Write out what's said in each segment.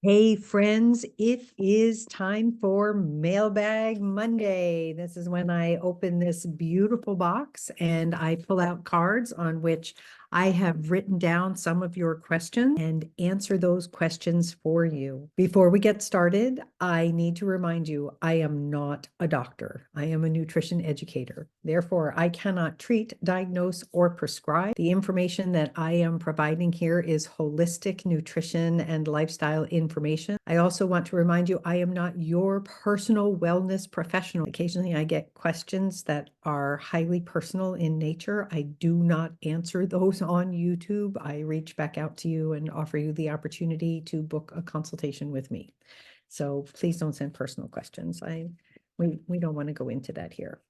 Hey friends, it is time for Mailbag Monday. This is when I open this beautiful box and I pull out cards on which I have written down some of your questions and answer those questions for you. Before we get started, I need to remind you, I am not a doctor. I am a nutrition educator. Therefore, I cannot treat, diagnose, or prescribe. The information that I am providing here is holistic nutrition and lifestyle information. I also want to remind you, I am not your personal wellness professional. Occasionally, I get questions that are highly personal in nature. I do not answer those on YouTube. I reach back out to you and offer you the opportunity to book a consultation with me. So please don't send personal questions. We don't want to go into that here.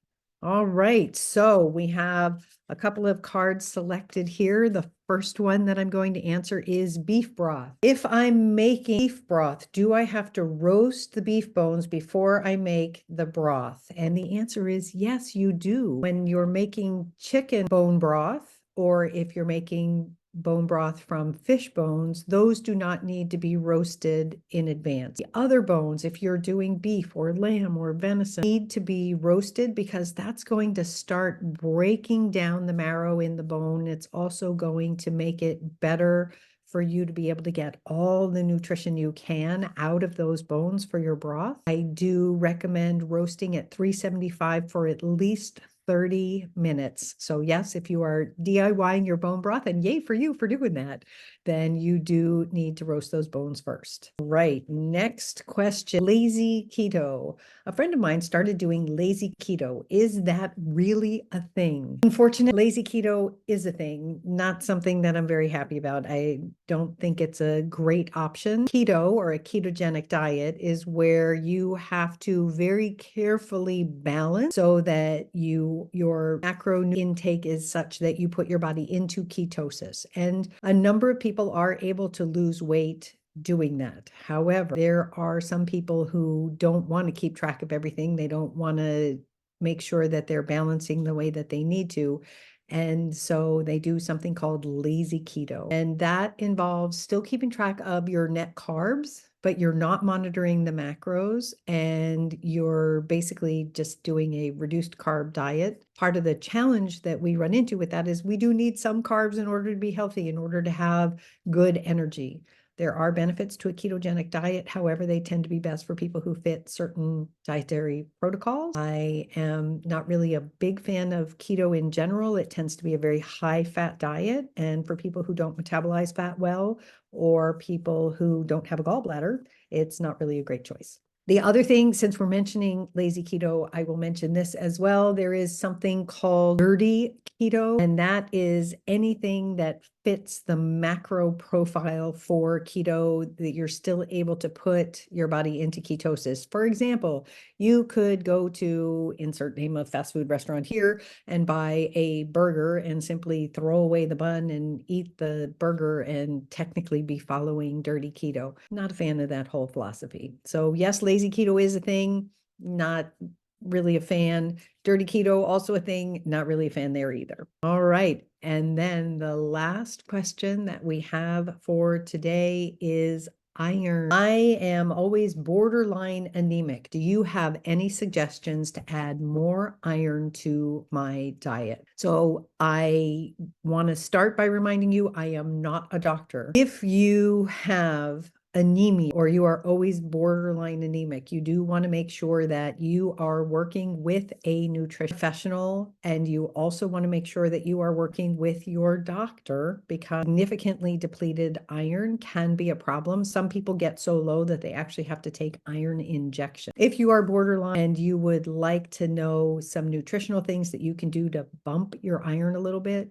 All right, so we have a couple of cards selected here. The first one that I'm going to answer is beef broth. If I'm making beef broth, do I have to roast the beef bones before I make the broth? And the answer is yes, you do. When you're making chicken bone broth, or if you're making bone broth from fish bones, those do not need to be roasted in advance. The other bones, if you're doing beef or lamb or venison, need to be roasted because that's going to start breaking down the marrow in the bone. It's also going to make it better for you to be able to get all the nutrition you can out of those bones for your broth. I do recommend roasting at 375 for at least 30 minutes. So yes, if you are DIYing your bone broth, and yay for you for doing that, then you do need to roast those bones first. Right, next question, lazy keto. A friend of mine started doing lazy keto. Is that really a thing? Unfortunately, lazy keto is a thing, not something that I'm very happy about. I don't think it's a great option. Keto, or a ketogenic diet, is where you have to very carefully balance so that your macro intake is such that you put your body into ketosis. And a number of people are able to lose weight doing that. However, there are some people who don't want to keep track of everything. They don't want to make sure that they're balancing the way that they need to. And so they do something called lazy keto. And that involves still keeping track of your net carbs, but you're not monitoring the macros, and you're basically just doing a reduced carb diet. Part of the challenge that we run into with that is we do need some carbs in order to be healthy, in order to have good energy. There are benefits to a ketogenic diet. However, they tend to be best for people who fit certain dietary protocols. I am not really a big fan of keto in general. It tends to be a very high fat diet. And for people who don't metabolize fat well, or people who don't have a gallbladder, it's not really a great choice. The other thing, since we're mentioning lazy keto, I will mention this as well. There is something called dirty keto, and that is anything that fits the macro profile for keto, that you're still able to put your body into ketosis. For example, you could go to insert name of fast food restaurant here and buy a burger and simply throw away the bun and eat the burger and technically be following dirty keto. Not a fan of that whole philosophy. So yes, lazy keto is a thing, not really a fan. Dirty keto, also a thing, not really a fan there either. All right. And then the last question that we have for today is iron. I am always borderline anemic. Do you have any suggestions to add more iron to my diet? So I want to start by reminding you, I am not a doctor. If you have anemia, or you are always borderline anemic, you do want to make sure that you are working with a nutrition professional, and you also want to make sure that you are working with your doctor, because significantly depleted iron can be a problem. Some people get so low that they actually have to take iron injection. If you are borderline and you would like to know some nutritional things that you can do to bump your iron a little bit,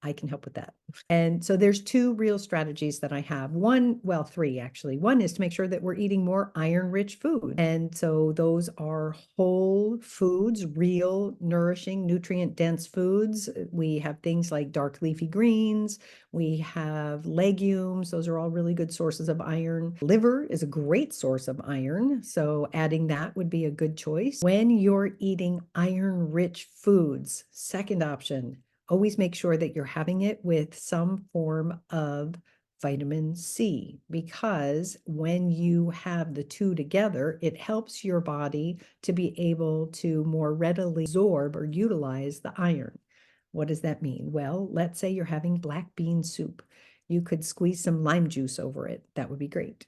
I can help with that. And so there's two real strategies that I have. One, well, three actually. One is to make sure that we're eating more iron-rich food. And so those are whole foods, real, nourishing, nutrient-dense foods. We have things like dark leafy greens. We have legumes. Those are all really good sources of iron. Liver is a great source of iron, so adding that would be a good choice. When you're eating iron-rich foods, second option, always make sure that you're having it with some form of vitamin C, because when you have the two together, it helps your body to be able to more readily absorb or utilize the iron. What does that mean? Well, let's say you're having black bean soup. You could squeeze some lime juice over it. That would be great.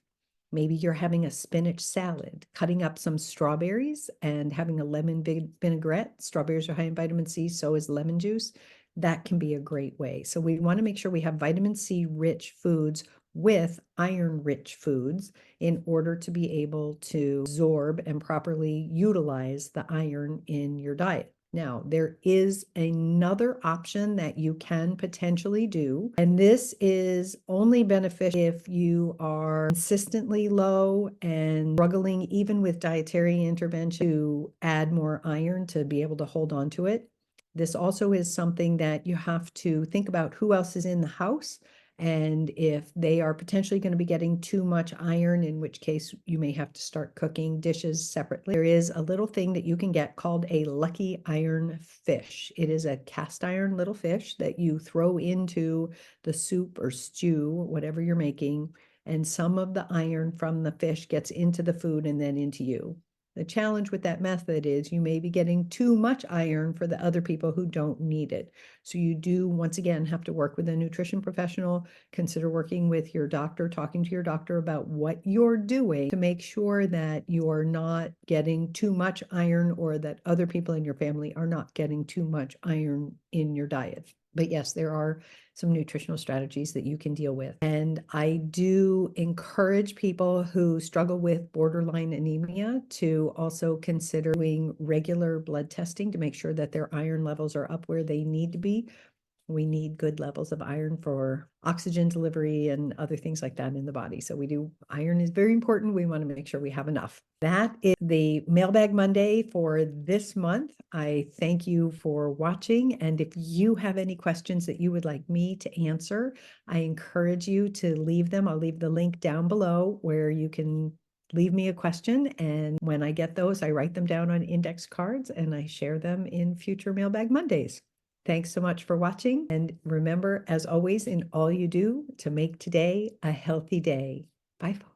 Maybe you're having a spinach salad, cutting up some strawberries and having a lemon vinaigrette. Strawberries are high in vitamin C, so is lemon juice. That can be a great way. So we want to make sure we have vitamin C rich foods with iron rich foods in order to be able to absorb and properly utilize the iron in your diet. Now, there is another option that you can potentially do, and this is only beneficial if you are consistently low and struggling even with dietary intervention to add more iron to be able to hold on to it. This also is something that you have to think about who else is in the house and if they are potentially going to be getting too much iron, in which case you may have to start cooking dishes separately. There is a little thing that you can get called a lucky iron fish. It is a cast iron little fish that you throw into the soup or stew, whatever you're making, and some of the iron from the fish gets into the food and then into you. The challenge with that method is you may be getting too much iron for the other people who don't need it. So you do, once again, have to work with a nutrition professional, consider working with your doctor, talking to your doctor about what you're doing to make sure that you're not getting too much iron or that other people in your family are not getting too much iron in your diet. But yes, there are some nutritional strategies that you can deal with. And I do encourage people who struggle with borderline anemia to also consider doing regular blood testing to make sure that their iron levels are up where they need to be. We need good levels of iron for oxygen delivery and other things like that in the body. So iron is very important. We want to make sure we have enough. That is the Mailbag Monday for this month. I thank you for watching. And if you have any questions that you would like me to answer, I encourage you to leave them. I'll leave the link down below where you can leave me a question. And when I get those, I write them down on index cards and I share them in future Mailbag Mondays. Thanks so much for watching. And remember, as always, in all you do, to make today a healthy day. Bye, folks.